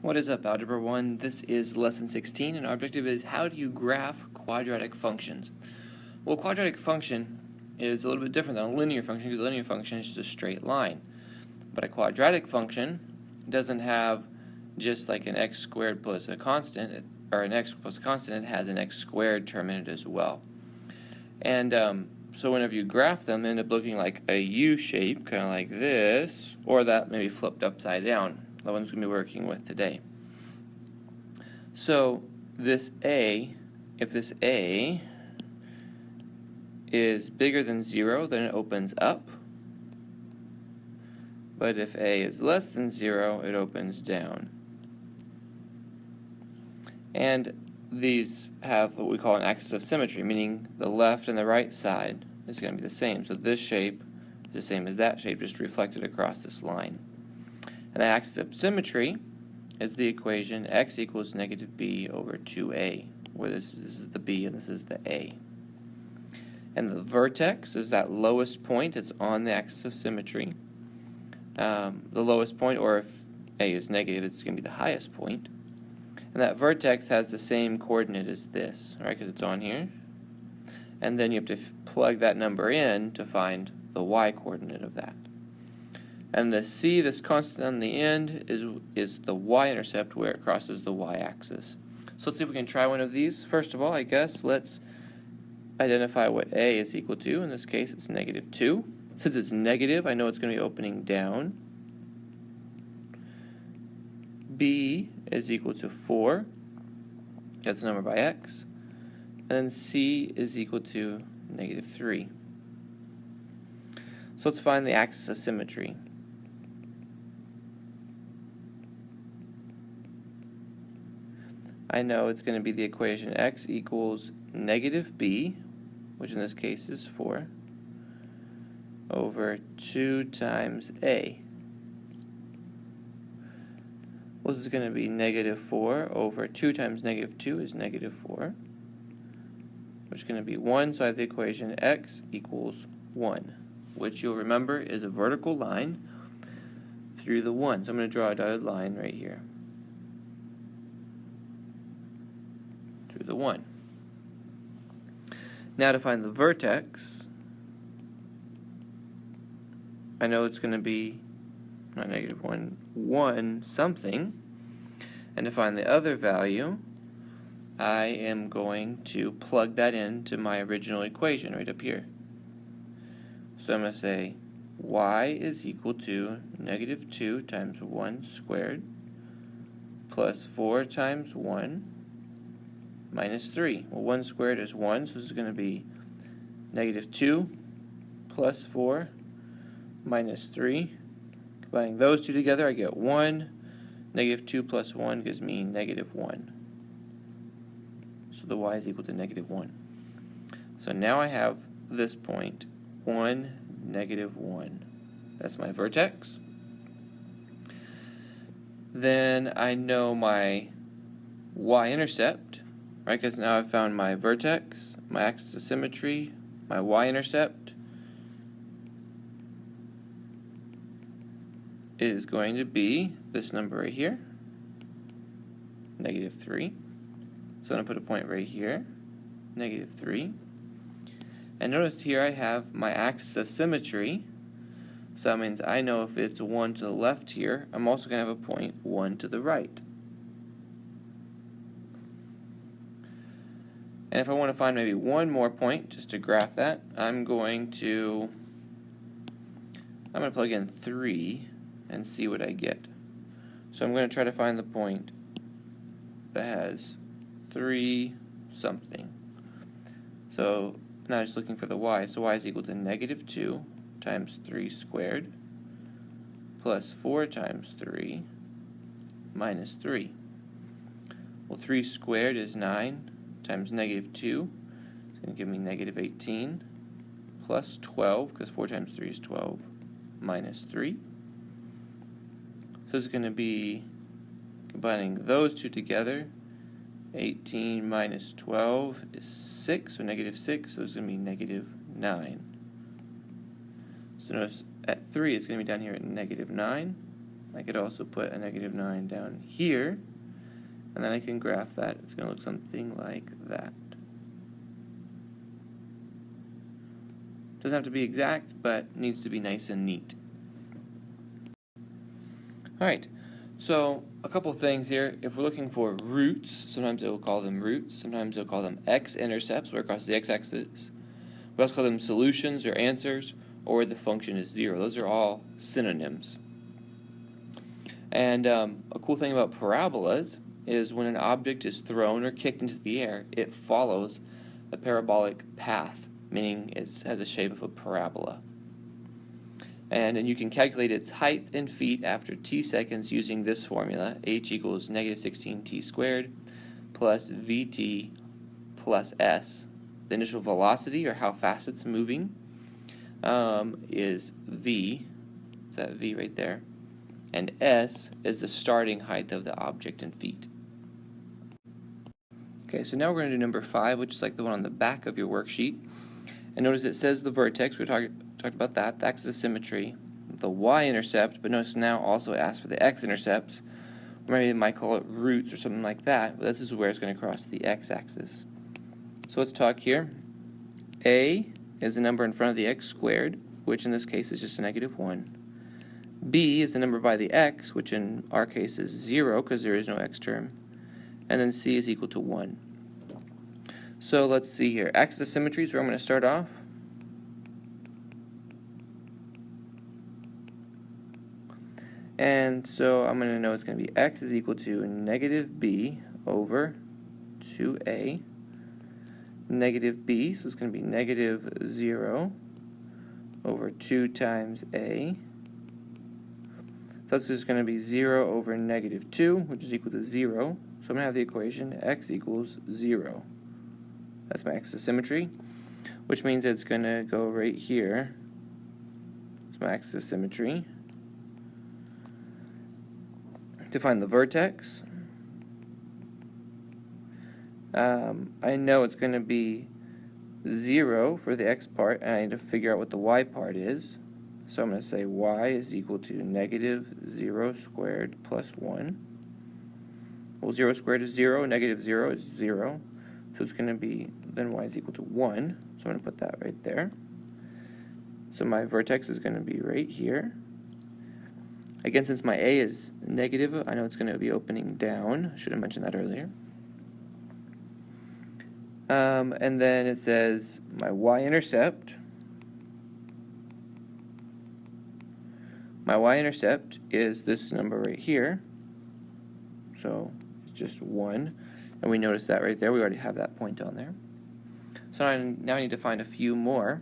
What is up, Algebra 1? This is Lesson 16, and our objective is how do you graph quadratic functions? Well, a quadratic function is a little bit different than a linear function because a linear function is just a straight line. But a quadratic function doesn't have just like an x squared plus a constant, or an x plus a constant, it has an x squared term in it as well. And so whenever you graph them, they end up looking like a U shape, kind of like this, or that maybe flipped upside down. The one's going to be working with today. So this A, if this A is bigger than 0, then it opens up. But if A is less than 0, it opens down. And these have what we call an axis of symmetry, meaning the left and the right side is going to be the same. So this shape is the same as that shape, just reflected across this line. And the axis of symmetry is the equation x equals negative b over 2a, where this is the b and this is the a. And the vertex is that lowest point. It's on the axis of symmetry. The lowest point, or if a is negative, it's going to be the highest point. And that vertex has the same coordinate as this, right, because it's on here. And then you have to plug that number in to find the y coordinate of that. And the c, this constant on the end, is the y-intercept where it crosses the y-axis. So let's see if we can try one of these. First of all, I guess, let's identify what a is equal to. In this case, it's negative 2. Since it's negative, I know it's going to be opening down. B is equal to 4. That's the number by x. And then c is equal to negative 3. So let's find the axis of symmetry. I know it's going to be the equation x equals negative b, which in this case is 4, over 2 times a. Well, this is going to be negative 4 over 2 times negative 2 is negative 4, which is going to be 1, so I have the equation x equals 1, which you'll remember is a vertical line through the 1. So I'm going to draw a dotted line right here through the 1. Now to find the vertex, I know it's going to be not negative 1, 1 something. And to find the other value, I am going to plug that into my original equation right up here. So I'm going to say y is equal to negative 2 times 1 squared plus 4 times 1 minus 3. Well, 1 squared is 1, so this is going to be negative 2 plus 4 minus 3. Combining those two together, I get 1. Negative 2 plus 1 gives me negative 1. So the y is equal to negative 1. So now I have this point, 1, negative 1. That's my vertex. Then I know my y-intercept, right? Because now I've found my vertex, my axis of symmetry, my y-intercept is going to be this number right here, negative 3. So I'm going to put a point right here, negative 3. And notice here I have my axis of symmetry. So that means I know if it's 1 to the left here, I'm also going to have a point 1 to the right. And if I want to find maybe one more point, just to graph that, I'm going to plug in 3 and see what I get. So I'm going to try to find the point that has 3 something. So now I'm just looking for the y. So y is equal to negative 2 times 3 squared plus 4 times 3 minus 3. Well, 3 squared is 9 times negative 2. It's going to give me negative 18 plus 12, because 4 times 3 is 12, minus 3. So it's going to be combining those two together. 18 minus 12 is 6, so negative 6, so it's going to be negative 9. So notice at 3 it's going to be down here at negative 9. I could also put a negative 9 down here, and then I can graph that. It's going to look something like that. Doesn't have to be exact, but needs to be nice and neat. Alright, so a couple things here. If we're looking for roots, sometimes it will call them roots, sometimes it will call them x-intercepts, where across the x-axis. We also call them solutions or answers, or where the function is 0. Those are all synonyms. And a cool thing about parabolas is when an object is thrown or kicked into the air, it follows a parabolic path, meaning it has the shape of a parabola. And you can calculate its height in feet after t seconds using this formula, h equals negative 16t squared plus vt plus s. The initial velocity, or how fast it's moving, is v, is that v right there, and s is the starting height of the object in feet. Okay, so now we're going to do number 5, which is like the one on the back of your worksheet. And notice it says the vertex, we talked about that, the axis of symmetry, the y-intercept, but notice now also it asks for the x-intercepts, or maybe they might call it roots or something like that, but this is where it's going to cross the x-axis. So let's talk here. A is the number in front of the x squared, which in this case is just a negative 1. B is the number by the x, which in our case is 0 because there is no x term. And then C is equal to 1. So let's see here. Axis of symmetry is where I'm going to start off. And so I'm going to know it's going to be x is equal to negative b over 2a. Negative b, so it's going to be negative 0 over 2 times a. So this is going to be 0 over negative 2, which is equal to 0. So I'm going to have the equation x equals 0. That's my axis of symmetry, which means it's going to go right here. It's my axis of symmetry. To find the vertex, I know it's going to be 0 for the x part, and I need to figure out what the y part is. So I'm going to say y is equal to negative 0 squared plus 1. Well, 0 squared is 0, negative 0 is 0. So it's going to be, then y is equal to 1. So I'm going to put that right there. So my vertex is going to be right here. Again, since my a is negative, I know it's going to be opening down. I should have mentioned that earlier. And then it says my y-intercept. My y-intercept is this number right here. So it's just 1. And we notice that right there. We already have that point on there. So now I need to find a few more.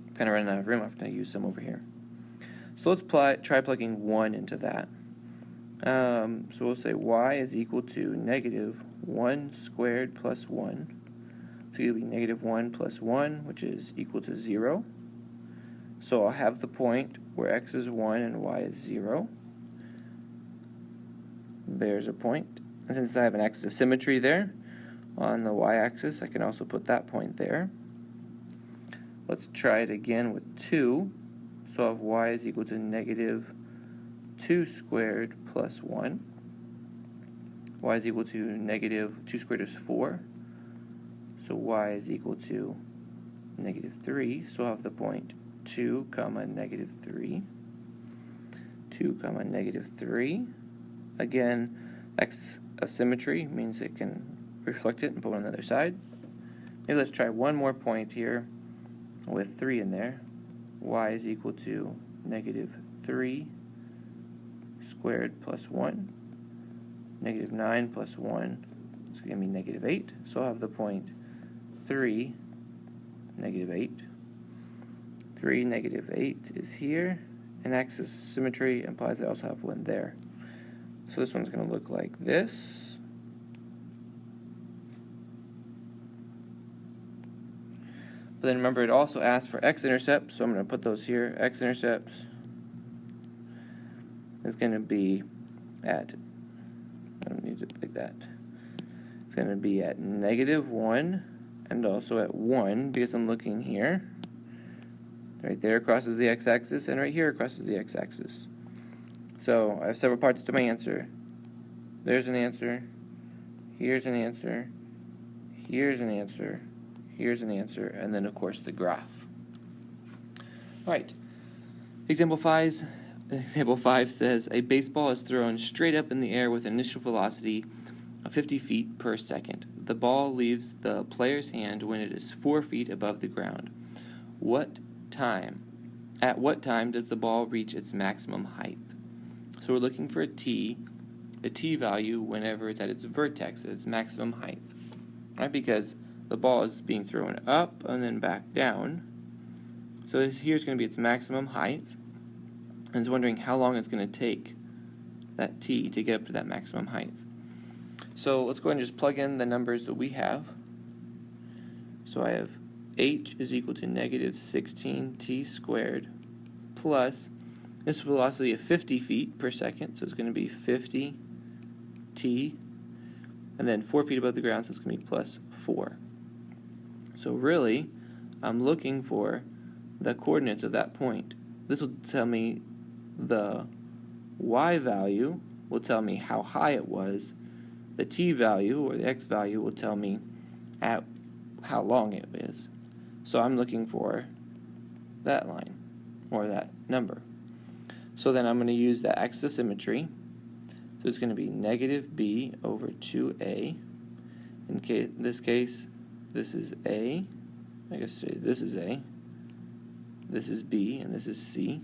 I'm kind of running out of room. I have to use some over here. So let's try plugging 1 into that. So we'll say y is equal to negative 1 squared plus 1. So it'll be negative 1 plus 1, which is equal to 0. So I'll have the point where x is 1 and y is 0. There's a point. And since I have an axis of symmetry there on the y-axis, I can also put that point there. Let's try it again with 2. So I have y is equal to negative 2 squared plus 1. Y is equal to negative 2 squared is 4. So y is equal to negative 3. So I have the point 2 comma negative 3. 2 comma negative 3. Again, x of symmetry means it can reflect it and put it on the other side. Maybe let's try one more point here with 3 in there. Y is equal to negative 3 squared plus 1. Negative 9 plus 1 is going to be negative 8. So I'll have the point 3, negative 8. 3, negative 8 is here. And axis of symmetry implies I also have one there. So this one's going to look like this. But then remember, it also asks for x-intercepts, so I'm going to put those here. X-intercepts is going to be at, I don't need it like that. It's going to be at negative 1 and also at 1 because I'm looking here. Right there crosses the x-axis, and right here crosses the x-axis. So I have several parts to my answer. There's an answer, here's an answer, here's an answer, here's an answer, and then of course the graph. Alright, example 5 says a baseball is thrown straight up in the air with initial velocity of 50 feet per second. The ball leaves the player's hand when it is 4 feet above the ground. At what time does the ball reach its maximum height? So we're looking for a t value whenever it's at its vertex, at its maximum height. Right? Because the ball is being thrown up and then back down. So here's going to be its maximum height. And it's wondering how long it's going to take that t to get up to that maximum height. So let's go ahead and just plug in the numbers that we have. So I have h is equal to negative 16t squared plus this velocity of 50 feet per second, so it's going to be 50t, and then 4 feet above the ground, so it's going to be plus 4. So really, I'm looking for the coordinates of that point. This will tell me the y value will tell me how high it was. The t value, or the x value, will tell me at how long it is. So I'm looking for that line, or that number. So then I'm going to use that axis of symmetry. So it's going to be negative b over 2a. In this case, this is a. I guess this is a. This is b, and this is c.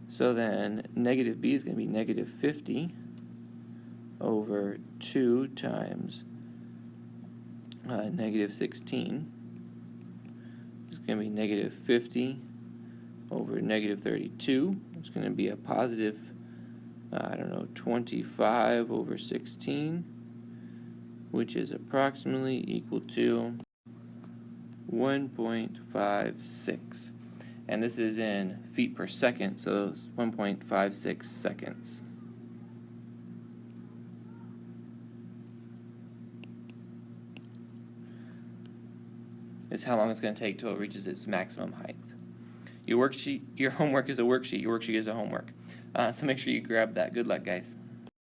So then negative b is going to be negative 50 over 2 times negative 16. It's going to be negative 50 over negative 32. It's going to be a positive, 25 over 16, which is approximately equal to 1.56. And this is in feet per second, so it's 1.56 seconds. Is how long it's going to take till it reaches its maximum height. Your homework is a worksheet. Your worksheet is a homework. So make sure you grab that. Good luck, guys.